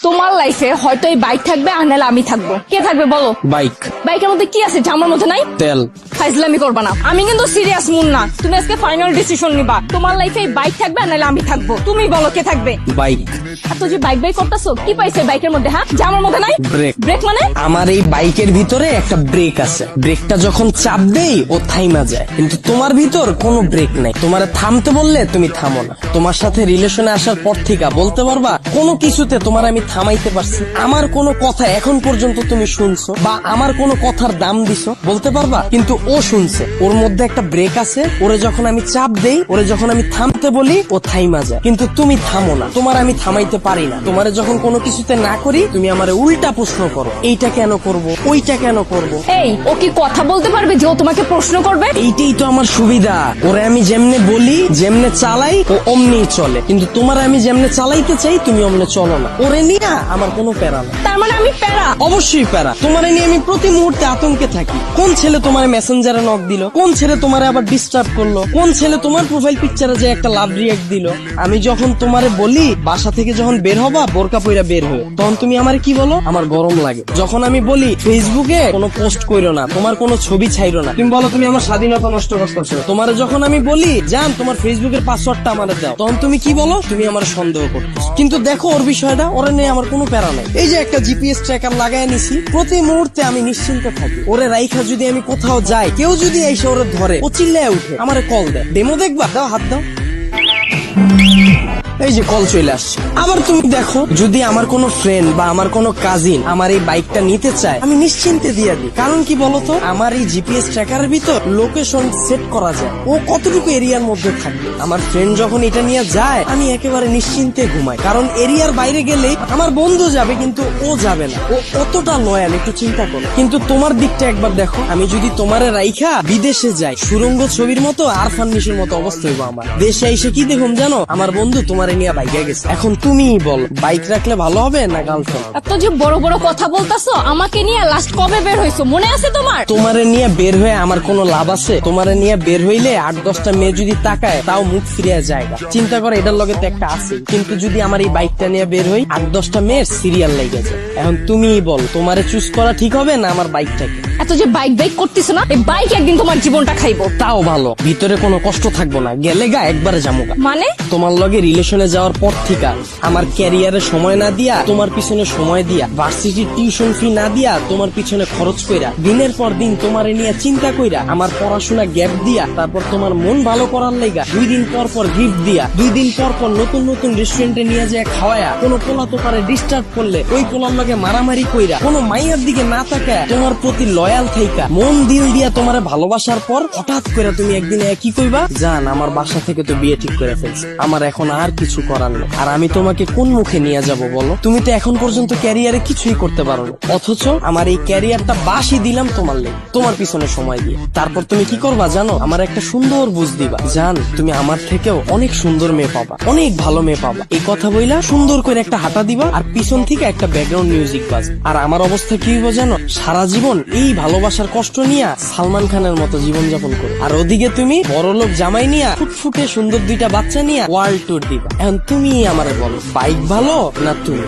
তোমার লাইফে হয়তো এই বাইক থাকবে আর নাহলে আমি থাকবো। কে থাকবে বলো? বাইক। বাইকের মধ্যে কি আছে যা আমার মধ্যে নাই? তেল। ফাইজলামি করবা না, আমি কিন্তু সিরিয়াস মুন না। তুমি আজকে ফাইনাল ডিসিশন নিবা, তোমার লাইফে এই বাইক থাকবে আর নাহলে আমি থাকবো। তুমি বলো কে থাকবে? বাইক। এত যে বাইক বাইক করতেছো, কি পাইছে বাইকের মধ্যে? হ্যাঁ, যা আমার মধ্যে নাই? ব্রেক। ব্রেক মানে? আমার এই বাইকের ভিতরে একটা ব্রেক আছে, ব্রেকটা যখন চাপ দেই ও থাইমা যায়, কিন্তু তোমার ভিতর কোনো ব্রেক নাই। তোমার থামতে বললে তুমি থামো না। তোমার সাথে রিলেশনে আসার পর থেকে বলতে পারবা কোনো কিছুতে তোমার আমি থামাইতে পারছি? আমার কোনো কথা এখন পর্যন্ত তুমি শুনছো বা আমার কোনো কথার দাম দিছো বলতে পারবা? কিন্তু ও শুনছে, ওর মধ্যে একটা ব্রেক আছে। ওরে যখন আমি চাপ দেই, ওরে যখন আমি থামতে বলি ও থাইমা যায়, কিন্তু তুমি থামো না। তোমার আমি থামাইতে পারি না। তোমারে যখন কোনো কিছুতে না করি তুমি আমারে উল্টা প্রশ্ন করো, এইটা কেন করব, ওইটা কেন করব। এই, ও কি কথা বলতে পারবে যে ও তোমাকে প্রশ্ন করবে? এইটাই তো আমার সুবিধা। ওরে আমি যেমনে বলি, যেমনে চালাই ও অমনি চলে, কিন্তু তোমার আমি যেমনে চালাইতে চাই তুমি অমনে চলো না। ওরে নিয়ে আমার কোনো প্যারা না। তার মানে আমি প্যারা? অবশ্যই প্যারা। তোমারে নিয়ে আমি প্রতি মুহূর্তে আতঙ্কে থাকি। কোন ছেলে তোমার মেসেঞ্জারে নক দিল, কোন ছেলে তোমারে আবার ডিস্টার্ব করলো, কোন ছেলে তোমার প্রোফাইল পিকচারে যে একটা লাভ রিয়াক্ট দিল। আমি যখন তোমারে বলি বাসা থেকে যখন বের হবা বোরকা পইরা বের হয়ে, তখন তুমি আমারে কি বলো? আমার গরম লাগে। যখন আমি বলি ফেসবুকে কোনো পোস্ট কইরো না, তোমার কোনো ছবি ছাইরো না, তুমি বলো তুমি আমার স্বাধীনতা নষ্ট করতেছো। তোমার যখন আমি বলি জান তোমার ফেসবুকের পাসওয়ার্ডটা আমারে দাও, তখন তুমি কি বলো? তুমি আমার সন্দেহ করতেছো। কিন্তু দেখো ওর বিষয়টা, ওরে নিয়ে আমার কোনো প্যারা নাই। এই যে একটা জিপিএস ট্র্যাকার লাগাই নিছি, প্রতি মুহূর্তে আমি নিশ্চিন্তে থাকি। ওরে রাইখা যদি আমি কোথাও যাই, কেউ যদি এসে ওরে ধরে, ও চিল্লায় উঠে আমারে কল দেয়, ডেমো দেখবা, দাও হাত দাও। এই যে কল চলে আসছে। আবার তুমি দেখো যদি আমার কোনো ফ্রেন্ড বা আমার কোনো কাজিন আমার এই বাইকটা নিতে চায়, আমি নিশ্চিন্তে দিয়ে দিই। কারণ কি বলতো, আমার এই জিপিএস ট্র্যাকারের ভিতর লোকেশন সেট করা যায়, ও কতটুকু এরিয়ার মধ্যে থাকবে। আমার ফ্রেন্ড যখন এটা নিয়ে যায় আমি একেবারে নিশ্চিন্তে ঘুমাই, কারণ এরিয়ার বাইরে গেলে আমার বন্ধু যাবে কিন্তু ও যাবে না। ও কতটা লয়াল একটু চিন্তা করো। কিন্তু তোমার দিকটা একবার দেখো, আমি যদি তোমারে রাইখা বিদেশে যাই, সুরঙ্গ ছবির মতো আর ফার্নিশের মতো অবস্থা হইব আমার। দেশে এসে কি দেখুন জানো, আমার বন্ধু তোমারে নিয়ে বাইকে গেছে। এখন তুমি বল বাইক রাখলে ভালো হবে না গার্লফ্রেন্ড? এত যে বড় বড় কথা বলতাছো, আমাকে নিয়ে লাস্ট কবে বের হইছো মনে আছে তোমার? তোমারে নিয়ে বের হয়ে আমার কোনো লাভ আছে? তোমারে নিয়ে বের হইলে 8-10টা মেয়ে যদি তাকায় তাও মুখ ফিরিয়ে যায়। চিন্তা করে এটার লগে তো একটা আছে। কিন্তু যদি আমার এই বাইকটা নিয়ে বের হই, 8-10টা মেয়ের সিরিয়াল লেগে যায়। এখন তুমি বল তোমারে চুজ করা ঠিক হবে না আমার বাইকটাকে? এত যে বাইক বাইক করতেছো না, এই বাইক একদিন তোমার জীবনটা খাইবো। তাও ভালো, ভিতরে কোনো কষ্ট থাকবো না, গেলে গা একবারে জামুগা। মানে? তোমার লগে রিলেশনে যাওয়ার পর থেকে আমার ক্যারিয়ারে সময় না দিয়া তোমার পিছনে সময় দিয়া, ভার্সিটির টিউশন ফি না দিয়া তোমার পিছনে খরচ কইরা, দিনের পর দিন তোমারে নিয়ে চিন্তা কইরা, আমার পড়াশোনা গ্যাপ দিয়া, তারপর তোমার মন ভালো করার লাইগা 2 দিন পর পর গিফট দিয়া, 2 দিন পর পর নতুন নতুন রেস্টুরেন্টে নিয়ে যায় খাওয়ায়া, কোনো পোলা তো পারে ডিস্টার্ব করলে ওই পোলার লগে মারামারি কইরা, কোনো মাইয়ার দিকে না তাকায় তোমার প্রতি লয়াল থাইকা মন দিল দিয়া তোমারে ভালোবাসার পর হঠাৎ করে তুমি একদিন কি কইবা, জান আমার বাসা থেকে তো বিয়ে ঠিক করে ফেলছে, আমার এখন আর কিছু করার নেই। আর আমি তোমাকে কোন মুখে নিয়ে যাব বলো? তুমি তো এখন পর্যন্ত ক্যারিয়ারে কিছুই করতে পারো না, অথচ আমার এই ক্যারিয়ারটা বাসি দিলাম তোমার লেগে, তোমার পিছনে সময় দিয়ে। তারপর তুমি কি করবা জানো? আমার একটা সুন্দর বুঝ দিবা, জান তুমি আমার থেকেও অনেক সুন্দর মেয়ে পাবা, অনেক ভালো মেয়ে পাবা। এই কথা বইলা সুন্দর করে একটা হাঁটা দিবা আর পিছন থেকে একটা ব্যাকগ্রাউন্ড মিউজিক বাজ। আর আমার অবস্থা কি হইব জানো? সারা জীবন এই ভালোবাসার কষ্ট নিয়ে সালমান খানের মতো জীবন যাপন করো, আর ওদিকে তুমি বড়লোক জামাই নিয়ে ফুটফুটে সুন্দর 2টা বাচ্চা নিয়ে ওয়ার্ল্ড ট্যুর দিবা। এখন তুমি আমারে বলো বাইক ভালো না তুমি?